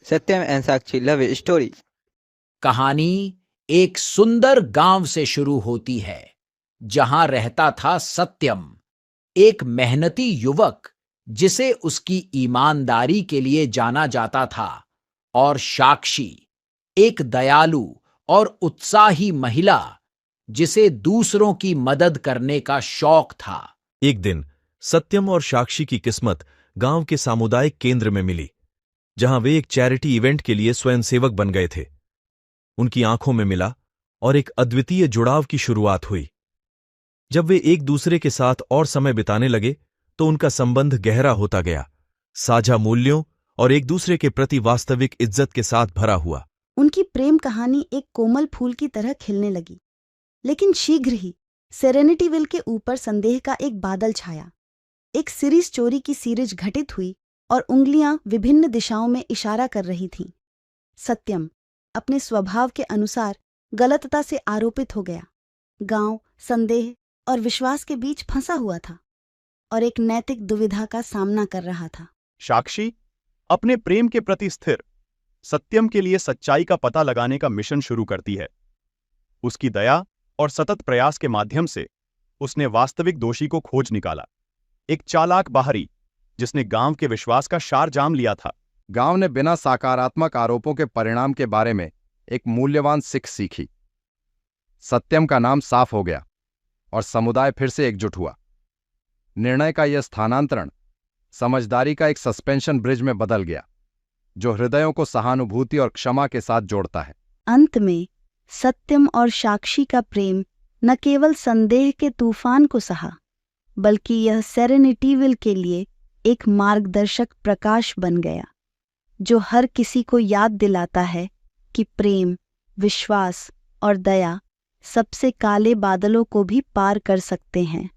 Satyam and Sakshi love story. कहानी एक सुंदर गांव से शुरू होती है जहां रहता था सत्यम, एक मेहनती युवक जिसे उसकी ईमानदारी के लिए जाना जाता था, और साक्षी, एक दयालु और उत्साही महिला जिसे दूसरों की मदद करने का शौक था। एक दिन सत्यम और साक्षी की किस्मत गांव के सामुदायिक केंद्र में मिली, जहां वे एक चैरिटी इवेंट के लिए स्वयंसेवक बन गए थे। उनकी आंखों में मिला और एक अद्वितीय जुड़ाव की शुरुआत हुई। जब वे एक दूसरे के साथ और समय बिताने लगे तो उनका संबंध गहरा होता गया, साझा मूल्यों और एक दूसरे के प्रति वास्तविक इज्जत के साथ भरा हुआ। उनकी प्रेम कहानी एक कोमल फूल की तरह खिलने लगी, लेकिन शीघ्र ही सेरेनिटीविल के ऊपर संदेह का एक बादल छाया। एक सीरीज चोरी की सीरीज घटित हुई और उंगलियां विभिन्न दिशाओं में इशारा कर रही थीं। सत्यम अपने स्वभाव के अनुसार गलतता से आरोपित हो गया। गांव संदेह और विश्वास के बीच फंसा हुआ था और एक नैतिक दुविधा का सामना कर रहा था। साक्षी अपने प्रेम के प्रति स्थिर सत्यम के लिए सच्चाई का पता लगाने का मिशन शुरू करती है। उसकी दया और सतत प्रयास के माध्यम से उसने वास्तविक दोषी को खोज निकाला, एक चालाक बाहरी जिसने गांव के विश्वास का शार जाम लिया था। गांव ने बिना सकारात्मक आरोपों के परिणाम के बारे में एक मूल्यवान सीख सीखी। सत्यम का नाम साफ हो गया और समुदाय फिर से एकजुट हुआ। निर्णय का यह स्थानांतरण समझदारी का एक सस्पेंशन ब्रिज में बदल गया, जो हृदयों को सहानुभूति और क्षमा के साथ जोड़ता है। अंत में सत्यम और साक्षी का प्रेम न केवल संदेह के तूफान को सहा, बल्कि यह सेरेनिटीविल के लिए एक मार्गदर्शक प्रकाश बन गया, जो हर किसी को याद दिलाता है कि प्रेम, विश्वास और दया सबसे काले बादलों को भी पार कर सकते हैं।